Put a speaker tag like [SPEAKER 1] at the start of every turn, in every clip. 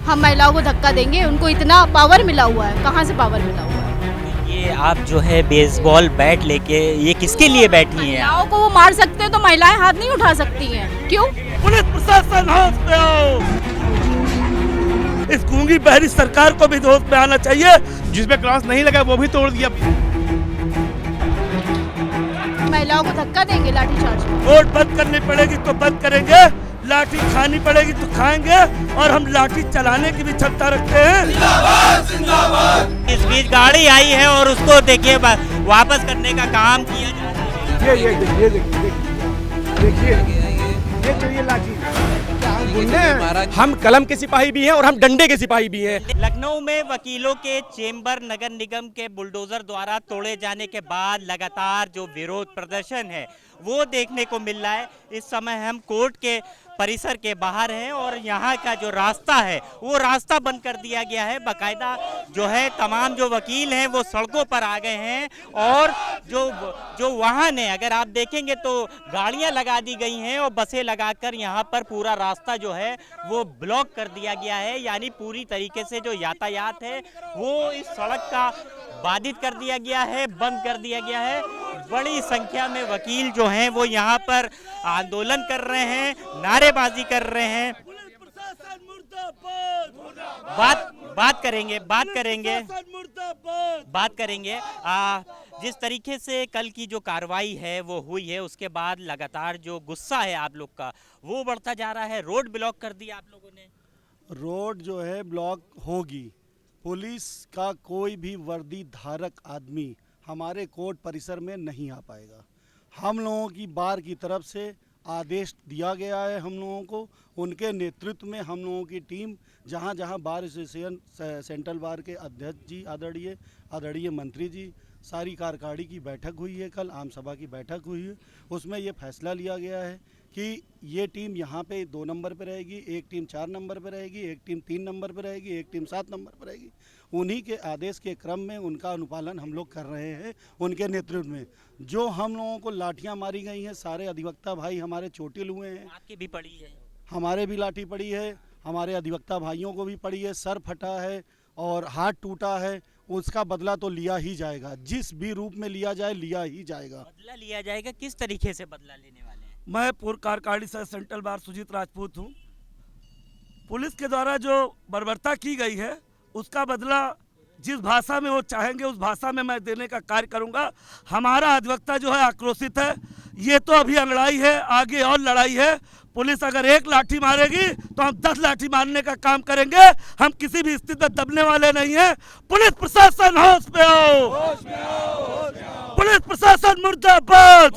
[SPEAKER 1] हम महिलाओं को धक्का देंगे? उनको इतना पावर मिला हुआ है, कहाँ से पावर मिला हुआ है?
[SPEAKER 2] ये आप जो है बेसबॉल बैट लेके ये किसके लिए बैठी हैं?
[SPEAKER 1] महिलाओं को वो मार सकते हैं तो महिलाएं हाथ नहीं उठा सकती हैं, क्यों?
[SPEAKER 3] पुलिस प्रशासन होश में आओ। इस गूंगी बहरी सरकार को भी होश में आना चाहिए। जिसमें क्रॉस नहीं लगा वो भी तोड़ दिया।
[SPEAKER 1] महिलाओं को धक्का देंगे लाठीचार्ज में?
[SPEAKER 3] रोड बंद करनी पड़ेगी तो बंद करेंगे, लाठी खानी पड़ेगी तो खाएंगे, और हम लाठी चलाने की भी क्षमता रखते हैं।
[SPEAKER 4] जिंदाबाद जिंदाबाद।
[SPEAKER 2] इस बीच गाड़ी आई है और उसको देखिए वापस करने का काम किया जा रहा है।
[SPEAKER 5] ये चाहिए लाठी। हम कलम के सिपाही भी हैं और हम डंडे के सिपाही भी हैं।
[SPEAKER 2] लखनऊ में वकीलों के चेंबर नगर निगम के बुलडोजर द्वारा तोड़े जाने के बाद लगातार जो विरोध प्रदर्शन है वो देखने को मिल रहा है। इस समय हम कोर्ट के परिसर के बाहर हैं और यहाँ का जो रास्ता है वो रास्ता बंद कर दिया गया है। बाकायदा जो है तमाम जो वकील हैं वो सड़कों पर आ गए हैं और जो वाहन है अगर आप देखेंगे तो गाड़ियाँ लगा दी गई हैं और बसें लगाकर यहाँ पर पूरा रास्ता जो है वो ब्लॉक कर दिया गया है। यानी पूरी तरीके से जो यातायात है वो इस सड़क का बाधित कर दिया गया है, बंद कर दिया गया है। बड़ी संख्या में वकील जो हैं वो यहाँ पर आंदोलन कर रहे हैं, नारेबाजी कर रहे हैं। बात करेंगे जिस तरीके से कल की जो कार्रवाई है वो हुई है उसके बाद लगातार जो गुस्सा है आप लोग का वो बढ़ता जा रहा है। रोड ब्लॉक कर दिया आप लोगों ने।
[SPEAKER 6] रोड जो है ब्लॉक होगी। पुलिस का कोई भी वर्दी धारक आदमी हमारे कोर्ट परिसर में नहीं आ पाएगा। हम लोगों की बार की तरफ से आदेश दिया गया है। हम लोगों को उनके नेतृत्व में हम लोगों की टीम जहां जहां बार एसोसिएशन सेंट्रल बार के अध्यक्ष जी आदरणीय मंत्री जी सारी कार्यकारिणी की बैठक हुई है, कल आम सभा की बैठक हुई है। उसमें ये फैसला लिया गया है कि ये टीम यहाँ पे 2 नंबर पे रहेगी, एक टीम 4 नंबर पे रहेगी, एक टीम 3 नंबर पे रहेगी, एक टीम 7 नंबर पे रहेगी। उन्हीं के आदेश के क्रम में उनका अनुपालन हम लोग कर रहे हैं। उनके नेतृत्व में जो हम लोगों को लाठियाँ मारी गई हैं, सारे अधिवक्ता भाई हमारे चोटिल हुए हैं।
[SPEAKER 2] आपकी भी पड़ी है?
[SPEAKER 6] हमारे भी लाठी पड़ी है, हमारे अधिवक्ता भाइयों को भी पड़ी है। सर फटा है और हाथ टूटा है, उसका बदला तो लिया ही जाएगा। जिस भी रूप में लिया जाए लिया ही जाएगा।
[SPEAKER 2] बदला लिया जाएगा। किस तरीके से बदला लेने वाले हैं?
[SPEAKER 3] मैं पूर्व कार्यकारिणी से सेंट्रल बार सुजीत राजपूत हूँ। पुलिस के द्वारा जो बर्बरता की गई है उसका बदला जिस भाषा में वो चाहेंगे उस भाषा में मैं देने का कार्य करूंगा। हमारा अधिवक्ता जो है आक्रोशित है। ये तो अभी लड़ाई है, आगे और लड़ाई है। पुलिस अगर 1 लाठी मारेगी तो हम 10 लाठी मारने का काम करेंगे। हम किसी भी स्थिति में दबने वाले नहीं हैं। पुलिस प्रशासन होश में आओ। पुलिस प्रशासन मुर्दाबाद।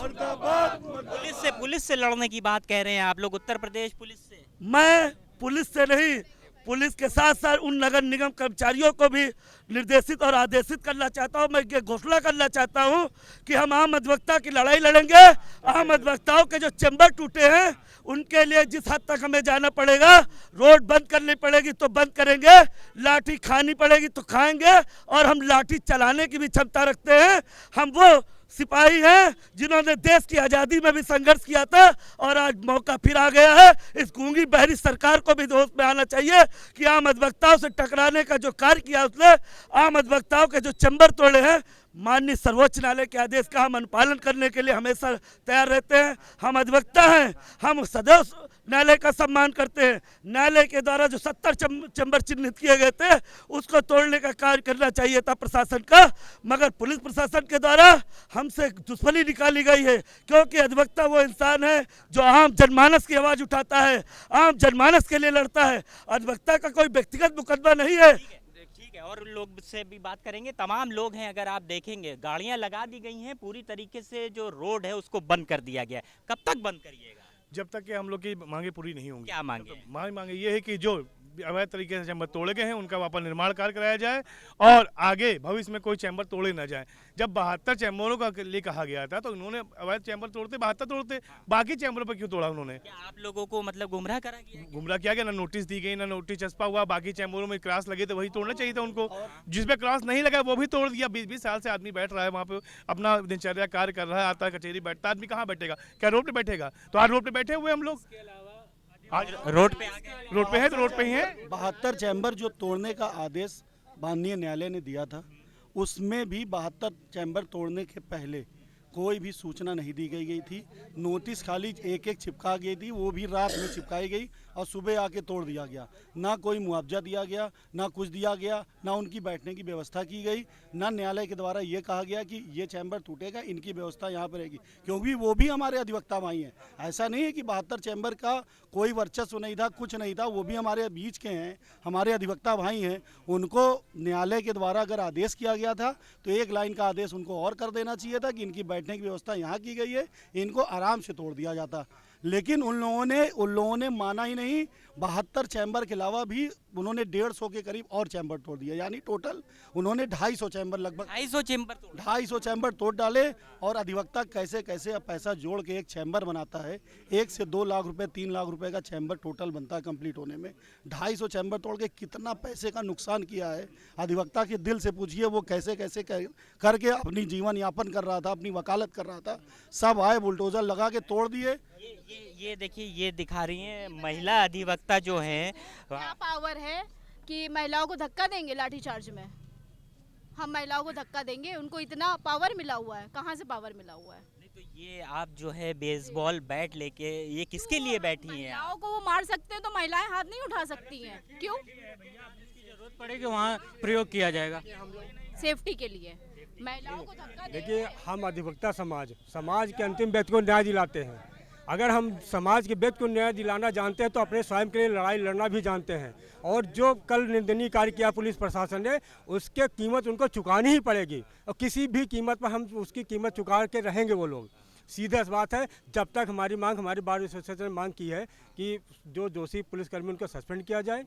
[SPEAKER 2] पुलिस से लड़ने की बात कह रहे हैं आप लोग, उत्तर प्रदेश पुलिस से?
[SPEAKER 3] मैं पुलिस से नहीं, पुलिस के साथ साथ उन नगर निगम कर्मचारियों को भी निर्देशित और आदेशित करना चाहता हूं। मैं ये घोषणा करना चाहता हूं कि हम आम अधिवक्ता की लड़ाई लड़ेंगे। आम अधिवक्ताओं के जो चैम्बर टूटे हैं उनके लिए जिस हद तक हमें जाना पड़ेगा, रोड बंद करनी पड़ेगी तो बंद करेंगे, लाठी खानी पड़ेगी तो खाएंगे, और हम लाठी चलाने की भी क्षमता रखते हैं। हम वो सिपाही हैं जिन्होंने देश की आज़ादी में भी संघर्ष किया था और आज मौका फिर आ गया है। इस गूंगी बहरी सरकार को भी होश में आना चाहिए कि आम अधिवक्ताओं से टकराने का जो कार्य किया उसने, आम अधिवक्ताओं के जो चैम्बर तोड़े हैं, माननीय सर्वोच्च न्यायालय के आदेश का हम अनुपालन करने के लिए हमेशा तैयार रहते हैं। हम अधिवक्ता हैं, हम सदैव न्यायालय का सम्मान करते हैं। न्यायालय के द्वारा जो 70 चैम्बर चिन्हित किए गए थे उसको तोड़ने का कार्य करना चाहिए था प्रशासन का, मगर पुलिस प्रशासन के द्वारा हमसे दुश्मनी निकाली गई है। क्योंकि अधिवक्ता वो इंसान है जो आम जनमानस की आवाज़ उठाता है, आम जनमानस के लिए लड़ता है। अधिवक्ता का कोई व्यक्तिगत मुकदमा नहीं है।
[SPEAKER 2] ठीक है, और लोग से भी बात करेंगे। तमाम लोग हैं, अगर आप देखेंगे गाड़ियां लगा दी गई हैं, पूरी तरीके से जो रोड है उसको बंद कर दिया गया है। कब तक बंद करिएगा?
[SPEAKER 3] जब तक कि हम लोग की मांगे पूरी नहीं होंगी।
[SPEAKER 2] क्या मांगे?
[SPEAKER 3] तो मांगे ये है कि जो अवैध तरीके से चैम्बर तोड़े गए हैं उनका वापस निर्माण कार्य कराया जाए और आगे भविष्य में कोई चैम्बर तोड़े न जाए। जब 72 चैम्बरों का लिए कहा गया था तो उन्होंने अवैध चैम्बर तोड़ते 72 तोड़ते, बाकी चैम्बरों पर क्यों तोड़ा उन्होंने?
[SPEAKER 2] क्या आप लोगों को मतलब गुमराह करा गया?
[SPEAKER 3] गुमराह किया गया, ना नोटिस दी गई, ना नोटिस चस्पा हुआ। बाकी चैम्बरों में क्रॉस लगे थे वही तोड़ना चाहिए था उनको। जिसमें क्रॉस नहीं लगा वो भी तोड़ दिया। 20-20 साल से आदमी बैठ रहा है वहाँ पे, अपना दिनचर्या कार्य कर रहा है, आता है कचहरी बैठता है। आदमी कहाँ बैठेगा? क्या रोड पे बैठेगा? तो आज रोड पे बैठे हुए हम लोग।
[SPEAKER 5] आज
[SPEAKER 2] रोड पे आ गए।
[SPEAKER 5] रोड पे है तो रोड पे ही है।
[SPEAKER 6] 72 चैम्बर जो तोड़ने का आदेश माननीय न्यायालय ने दिया था, उसमें भी 72 चैम्बर तोड़ने के पहले कोई भी सूचना नहीं दी गई थी। नोटिस खाली एक एक चिपका गई थी, वो भी रात में चिपकाई गई और सुबह आके तोड़ दिया गया। ना कोई मुआवजा दिया गया, ना कुछ दिया गया, ना उनकी बैठने की व्यवस्था की गई, ना न्यायालय के द्वारा ये कहा गया कि ये चैम्बर टूटेगा, इनकी व्यवस्था यहाँ पर रहेगी, क्योंकि वो भी हमारे अधिवक्ता भाई हैं। ऐसा नहीं है कि 72 चैम्बर का कोई वर्चस्व नहीं था, कुछ नहीं था, वो भी हमारे बीच के हैं, हमारे अधिवक्ता भाई हैं। उनको न्यायालय के द्वारा अगर आदेश किया गया था तो एक लाइन का आदेश उनको और कर देना चाहिए था कि इनकी बैठने की व्यवस्था यहाँ की गई है, इनको आराम से तोड़ दिया जाता। लेकिन उन लोगों ने माना ही नहीं। 72 चैम्बर के अलावा भी उन्होंने 150 के करीब और चैम्बर तोड़ दिए, यानी टोटल उन्होंने 250 चैम्बर, लगभग
[SPEAKER 2] 250 चैम्बर तोड़।
[SPEAKER 6] 250 चैम्बर तोड़ डाले। और अधिवक्ता कैसे कैसे अब पैसा जोड़ के एक चैम्बर बनाता है, 1 से 2 लाख रुपए 3 लाख रुपए का चैम्बर टोटल बनता है कंप्लीट होने में। 250 चैम्बर तोड़ के कितना पैसे का नुकसान किया है अधिवक्ता के दिल से पूछिए, वो कैसे कैसे करके अपनी जीवन यापन कर रहा था, अपनी वकालत कर रहा था। सब आए बुलडोजर लगा के तोड़ दिए।
[SPEAKER 2] ये देखिए, ये दिखा रही हैं महिला अधिवक्ता जो हैं।
[SPEAKER 1] क्या पावर है कि महिलाओं को धक्का देंगे लाठीचार्ज में? हम महिलाओं को धक्का देंगे? उनको इतना पावर मिला हुआ है, कहाँ से पावर मिला हुआ है?
[SPEAKER 2] नहीं तो ये आप जो है बेसबॉल बैट लेके ये किसके लिए बैठी हैं?
[SPEAKER 1] महिलाओं को वो मार सकते हैं तो महिलाएं हाथ नहीं उठा सकती हैं, क्यों?
[SPEAKER 7] जरूरत पड़ेगी वहाँ प्रयोग किया जाएगा,
[SPEAKER 1] सेफ्टी के लिए महिलाओं को धक्का देंगे।
[SPEAKER 5] देखिए, हम अधिवक्ता समाज के अंतिम व्यक्ति को न्याय दिलाते हैं। अगर हम समाज के व्यक्ति को न्याय दिलाना जानते हैं तो अपने स्वयं के लिए लड़ाई लड़ना भी जानते हैं। और जो कल निंदनीय कार्य किया पुलिस प्रशासन ने, उसके कीमत उनको चुकानी ही पड़ेगी, और किसी भी कीमत पर हम उसकी कीमत चुका के रहेंगे वो लोग। सीधा बात है, जब तक हमारी बार एसोसिएशन ने मांग की है कि जो दोषी पुलिसकर्मी उनको सस्पेंड किया जाए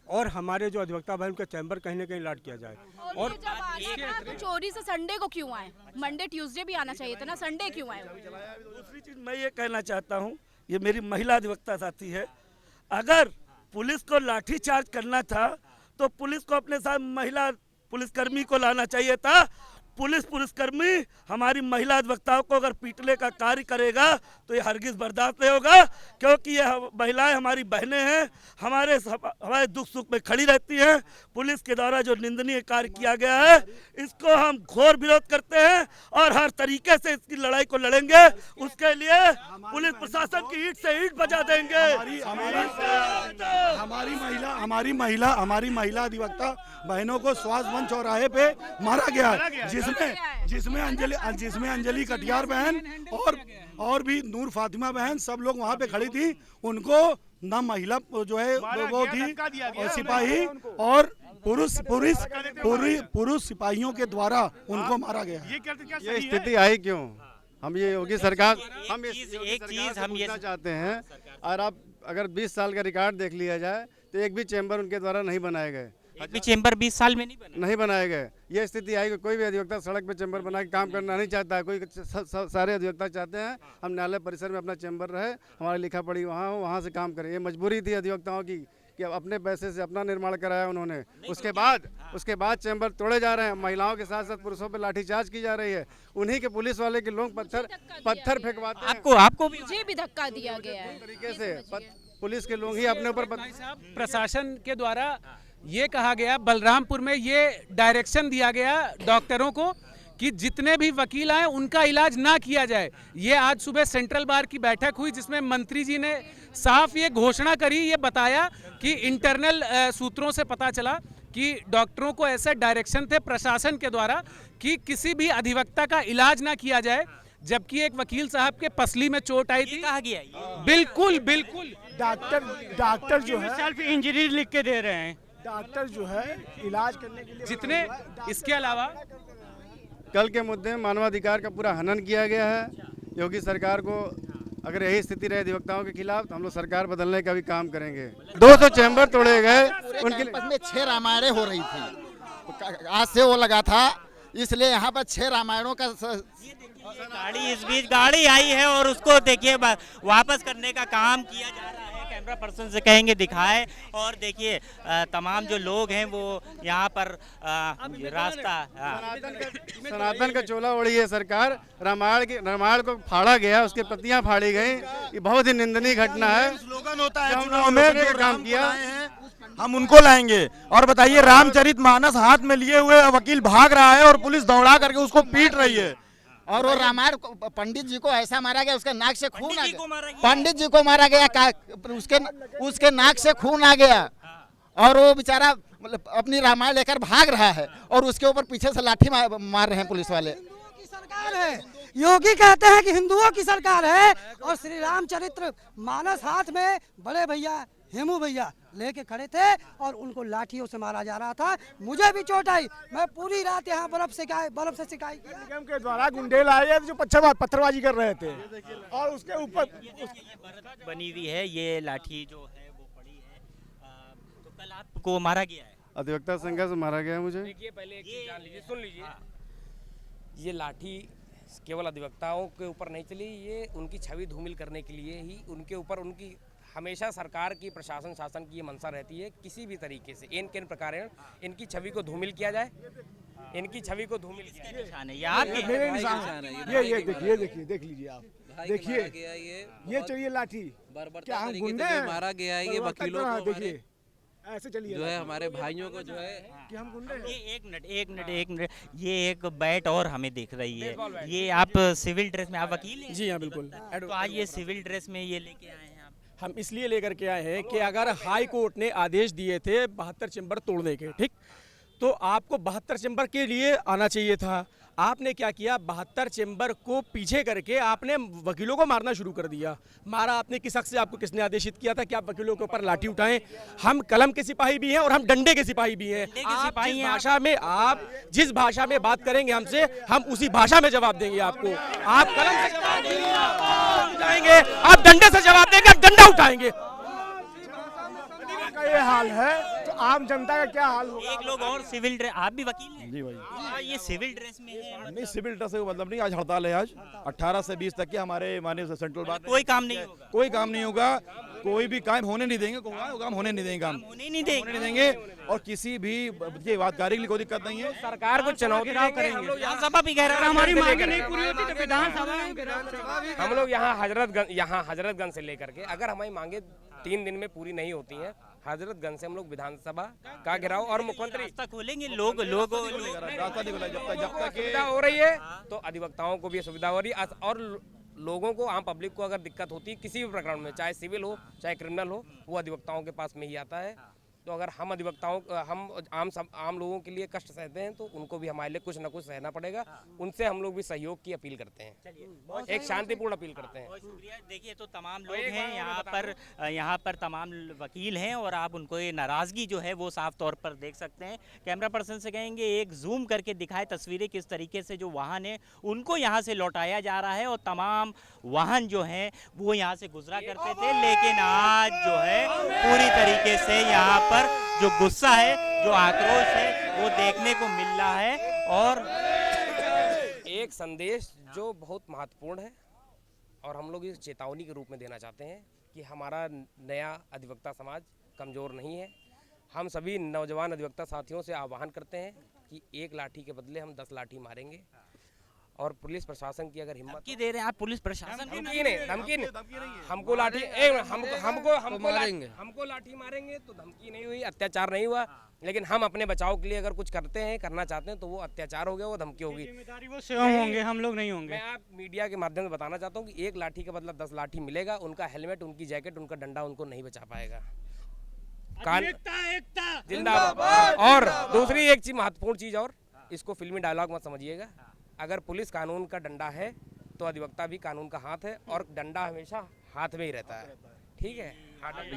[SPEAKER 5] और हमारे जो अधिवक्ता भाई उनका चैम्बर कहीं ना कहीं लाट किया जाए।
[SPEAKER 1] और जब आना था तो चोरी से संडे को क्यों आए? मंडे ट्यूसडे भी आना चाहिए था ना, संडे क्यों आए?
[SPEAKER 3] दूसरी चीज मैं ये कहना चाहता हूँ, ये मेरी महिला अधिवक्ता साथी है, अगर पुलिस को लाठीचार्ज करना था तो पुलिस को अपने साथ महिला पुलिसकर्मी को लाना चाहिए था। पुलिसकर्मी हमारी महिला अधिवक्ताओं को अगर पीटने का कार्य करेगा तो ये हरगिज बर्दाश्त नहीं होगा, क्योंकि ये महिलाएं हमारी बहनें हैं, हमारे दुख सुख में खड़ी रहती हैं। पुलिस के द्वारा जो निंदनीय कार्य किया गया है, इसको हम घोर विरोध करते हैं और हर तरीके से इसकी लड़ाई को लड़ेंगे। उसके लिए पुलिस प्रशासन की ईंट से ईंट बजा देंगे।
[SPEAKER 6] हमारी महिला अधिवक्ता बहनों को स्वास्थ्य चौराहे पे मारा गया, जिसमें अंजलि कटियार बहन और भी नूर फातिमा बहन सब लोग वहाँ पे खड़ी थी। उनको ना महिला जो है वो थी और सिपाही और पुरुष सिपाहियों के द्वारा उनको मारा गया।
[SPEAKER 8] ये स्थिति आई क्यों? हम ये योगी सरकार
[SPEAKER 2] एक चीज हम ये
[SPEAKER 8] चाहते हैं। और आप अगर 20 साल का रिकॉर्ड देख लिया जाए तो एक भी चैम्बर उनके द्वारा नहीं बनाए गए।
[SPEAKER 2] एक भी चैम्बर 20 साल में
[SPEAKER 8] नहीं बनाए गए। ये स्थिति आई कि कोई भी अधिवक्ता सड़क पे चैम्बर बना के काम करना नहीं चाहता है। कोई सारे अधिवक्ता चाहते हैं हम न्यायालय परिसर में अपना चैम्बर रहे, हमारी लिखा पढ़ी वहाँ हो, वहाँ से काम करें। ये मजबूरी थी अधिवक्ताओं की कि अपने पैसे से अपना निर्माण कराया उन्होंने। उसके बाद चैम्बर तोड़े जा रहे हैं। महिलाओं के साथ साथ पुरुषों पर लाठीचार्ज की जा रही है। उन्हीं के पुलिस वाले के लोग पत्थर फेंकवाते हैं।
[SPEAKER 2] आपको भी
[SPEAKER 1] मुझे भी धक्का दिया गया है
[SPEAKER 8] तरीके से पुलिस के लोग ही अपने ऊपर
[SPEAKER 7] प्रशासन के द्वारा ये कहा गया, बलरामपुर में ये डायरेक्शन दिया गया डॉक्टरों को कि जितने भी वकील आए उनका इलाज ना किया जाए। ये आज सुबह सेंट्रल बार की बैठक हुई जिसमें मंत्री जी ने साफ ये घोषणा करी, ये बताया कि इंटरनल सूत्रों से पता चला कि डॉक्टरों को ऐसे डायरेक्शन थे प्रशासन के द्वारा कि किसी भी अधिवक्ता का इलाज ना किया जाए। जबकि एक वकील साहब के पसली में चोट आई थी।
[SPEAKER 2] कहा गया
[SPEAKER 7] बिल्कुल
[SPEAKER 5] डॉक्टर जो है
[SPEAKER 7] सेल्फ इंजरी लिख के दे रहे हैं।
[SPEAKER 5] डॉक्टर जो है इलाज करने के लिए
[SPEAKER 7] जितने इसके अलावा
[SPEAKER 8] कल के मुद्दे में मानवाधिकार का पूरा हनन किया गया है। योगी सरकार को अगर यही स्थिति रहे अधिवक्ताओं के खिलाफ तो हम लोग सरकार बदलने का भी काम करेंगे। 200 चैम्बर तोड़े गए।
[SPEAKER 9] उनके में 6 रामायणें हो रही थी, आज से वो लगा था, इसलिए यहाँ पर 6 रामायणों का
[SPEAKER 2] गाड़ी इस बीच गाड़ी आई है और उसको देखिए वापस करने का काम किया जा रहा है। कैमरा पर्सन से कहेंगे दिखाए। और देखिए तमाम जो लोग हैं वो यहाँ पर रास्ता
[SPEAKER 8] सनातन का चोला ओढ़ी है सरकार। रामायण को फाड़ा गया, उसकी प्रतियां फाड़ी गई। ये बहुत ही निंदनीय घटना है।
[SPEAKER 10] स्लोगन होता है
[SPEAKER 8] जो हम
[SPEAKER 10] चुनाव
[SPEAKER 8] लोगों
[SPEAKER 10] में,
[SPEAKER 8] ने
[SPEAKER 10] जो
[SPEAKER 8] काम
[SPEAKER 10] राम
[SPEAKER 8] किया।
[SPEAKER 10] को लाए हैं, हम उनको लाएंगे। और बताइए, रामचरितमानस हाथ में लिए हुए वकील भाग रहा है और पुलिस दौड़ा करके उसको पीट रही है।
[SPEAKER 9] और वो रामायण पंडित जी को ऐसा मारा गया, उसके नाक से खून आ
[SPEAKER 2] जी को मारा
[SPEAKER 9] गया।
[SPEAKER 2] गया।
[SPEAKER 9] पंडित जी को मारा गया, उसके नाक से खून आ गया। और वो बेचारा मतलब अपनी रामायण लेकर भाग रहा है और उसके ऊपर पीछे से लाठी मार रहे हैं पुलिस वाले।
[SPEAKER 11] की सरकार है, योगी कहते हैं कि हिंदुओं की सरकार है, और श्री रामचरित्र मानस हाथ में बड़े भैया हेमू भैया लेके खड़े थे और उनको लाठियों से मारा जा रहा था। मुझे भी चोट आई, मैं पूरी रात यहाँ बर्फ से सिकाई किया।
[SPEAKER 5] निगम के द्वारा गुंडे लाए गए जो पत्थरबाजी कर रहे थे और उसके ऊपर
[SPEAKER 2] बनी हुई है। ये लाठी जो है वो पड़ी है। तो कल आपको मारा गया है?
[SPEAKER 8] अधिवक्ता संघ से मारा गया है मुझे।
[SPEAKER 12] देखिए, पहले एक चीज जान लीजिए, सुन लीजिए। ये लाठी केवल अधिवक्ताओं के ऊपर नहीं चली, ये उनकी छवि धूमिल करने के लिए ही उनके ऊपर उनकी हमेशा सरकार की प्रशासन शासन की ये मंशा रहती है किसी भी तरीके से इन किन प्रकार इनकी छवि को धूमिल किया जाए, इनकी छवि को धूमिल किया जाए।
[SPEAKER 2] निशान है यार,
[SPEAKER 5] मेरे निशान है। ये देखिए देख लीजिए आप, देखिए ये चाहिए लाठी। क्या हम गुंडे हैं?
[SPEAKER 13] मारा गया है ये वकीलों को,
[SPEAKER 5] देखिए ऐसे चलिए
[SPEAKER 13] जो है हमारे भाइयों को जो है
[SPEAKER 5] कि हम गुंडे हैं।
[SPEAKER 2] ये एक मिनट ये एक बैट और हमें दिख रही है। ये आप सिविल ड्रेस में, आप वकील हैं?
[SPEAKER 14] जी हाँ, बिल्कुल।
[SPEAKER 2] तो आज ये सिविल ड्रेस में ये लेके आए हैं आप?
[SPEAKER 14] हम इसलिए लेकर के आए हैं कि अगर हाई कोर्ट ने आदेश दिए थे 72 चेंबर तोड़ने के, ठीक, तो आपको 72 चेंबर के लिए आना चाहिए था। आपने क्या किया, 72 चेंबर को पीछे करके आपने वकीलों को मारना शुरू कर दिया। मारा आपने किस हक से? आपको किसने आदेशित किया था कि आप वकीलों के ऊपर लाठी उठाएं? हम कलम के सिपाही भी हैं और हम डंडे के सिपाही भी हैं। आप जिस भाषा में बात करेंगे हमसे, हम उसी भाषा में जवाब देंगे आपको। आप कलम से जवाब देंगे, आप डंडे से जवाब देंगे, आप डंडा उठाएंगे।
[SPEAKER 5] का ये हाल है तो आम जनता का क्या हाल होगा?
[SPEAKER 2] एक लोग और सिविल ड्रेस, आप भी वकील हैं?
[SPEAKER 10] जी भाई।
[SPEAKER 2] ये सिविल ड्रेस में है?
[SPEAKER 10] नहीं, सिविल ड्रेस का मतलब नहीं, आज हड़ताल है। आज 18 से 20 तक के हमारे माननीय सेंट्रल बात,
[SPEAKER 2] कोई काम नहीं होगा?
[SPEAKER 10] कोई काम नहीं होगा, कोई भी काम होने नहीं देंगे। काम होने नहीं देंगे, काम
[SPEAKER 2] होने नहीं देंगे।
[SPEAKER 10] और किसी भी ये बातकारी के लिए कोई दिक्कत नहीं है।
[SPEAKER 12] सरकार को चुनौती देंगे। हम लोग
[SPEAKER 2] विधानसभा भी कह रहे हैं
[SPEAKER 12] हमारी मांग नहीं पूरी होती तो विधानसभा हम लोग यहाँ हजरतगंज से लेकर के अगर हमारी मांगे 3 दिन में पूरी नहीं होती हैं, हजरतगंज से हम लोग विधानसभा का घेराव और मुख्यमंत्री
[SPEAKER 2] रास्ता खोलेंगे। लोग
[SPEAKER 10] रास्ता नहीं खुला जब तक
[SPEAKER 12] सुविधा हो रही है तो अधिवक्ताओं को भी सुविधा हो रही है और लोगों को, आम पब्लिक को अगर दिक्कत होती है किसी भी प्रकरण में, चाहे सिविल हो चाहे क्रिमिनल हो, वो अधिवक्ताओं के पास में ही आता है। तो अगर हम आम लोगों के लिए कष्ट सहते हैं तो उनको भी हमारे लिए कुछ न कुछ सहना पड़ेगा। उनसे हम लोग भी सहयोग की अपील करते हैं, एक शांतिपूर्ण अपील करते हैं।
[SPEAKER 2] देखिए, तो तमाम लोग हैं यहाँ पर तमाम वकील हैं और आप उनको ये नाराज़गी जो है वो साफ तौर पर देख सकते हैं। कैमरा पर्सन से कहेंगे एक जूम करके दिखाए तस्वीरें किस तरीके से जो वाहन है उनको यहाँ से लौटाया जा रहा है। और तमाम वाहन जो हैं वो यहाँ से गुजरा करते थे, लेकिन आज जो है पूरी तरीके से यहाँ पर जो गुस्सा है, जो आक्रोश है, वो देखने को मिल रहा है। और
[SPEAKER 12] एक संदेश जो बहुत महत्वपूर्ण है और हम लोग इस चेतावनी के रूप में देना चाहते हैं कि हमारा नया अधिवक्ता समाज कमज़ोर नहीं है। हम सभी नौजवान अधिवक्ता साथियों से आह्वान करते हैं कि एक लाठी के बदले हम 10 लाठी मारेंगे। और पुलिस प्रशासन की अगर हिम्मत
[SPEAKER 2] दे रहे हैं आप, पुलिस प्रशासन
[SPEAKER 12] धमकी नहीं, हमको लाठी हमको लाठी मारेंगे तो धमकी नहीं हुई, अत्याचार नहीं हुआ। लेकिन हम अपने बचाव के लिए अगर कुछ करना चाहते हैं तो वो अत्याचार हो गया, वो धमकी होगी।
[SPEAKER 14] वो स्वयं होंगे, हम लोग नहीं होंगे।
[SPEAKER 12] मैं आप मीडिया के माध्यम से बताना चाहता हूँ कि एक लाठी का बदला 10 लाठी मिलेगा। उनका हेलमेट, उनकी जैकेट, उनका डंडा उनको नहीं बचा पाएगा। जिंदाबाद। और दूसरी एक चीज, महत्वपूर्ण चीज, और इसको फिल्मी डायलॉग मत समझिएगा, अगर पुलिस कानून का डंडा है तो अधिवक्ता भी कानून का हाथ है और डंडा हमेशा हाथ में ही रहता है। ठीक है,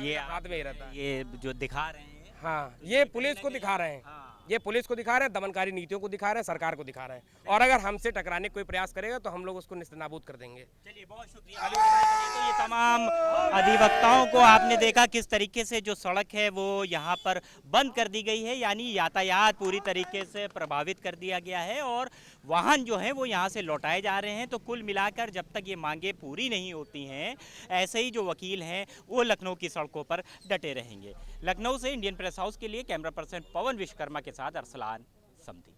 [SPEAKER 2] ये
[SPEAKER 12] हाथ में ही रहता है।
[SPEAKER 2] ये जो दिखा रहे हैं,
[SPEAKER 12] हाँ, ये पुलिस को दिखा रहे हैं। ये पुलिस को दिखा रहे हैं, दमनकारी नीतियों को दिखा रहे हैं, सरकार को दिखा रहे हैं। और अगर हमसे टकराने कोई प्रयास करेगा तो हम लोग उसको निस्तनाबूद कर देंगे।
[SPEAKER 2] चलिए, बहुत शुक्रिया। तो ये तमाम अधिवक्ताओं को आपने देखा किस तरीके से जो सड़क है वो यहाँ पर बंद कर दी गई है, यानी यातायात पूरी तरीके से प्रभावित कर दिया गया है और वाहन जो है वो यहाँ से लौटाए जा रहे हैं। तो कुल मिलाकर जब तक ये मांगे पूरी नहीं होती हैं, ऐसे ही जो वकील हैं वो लखनऊ की सड़कों पर डटे रहेंगे। लखनऊ से इंडियन प्रेस हाउस के लिए कैमरा पर्सन पवन विश्वकर्मा के साथ अरसलान समधी।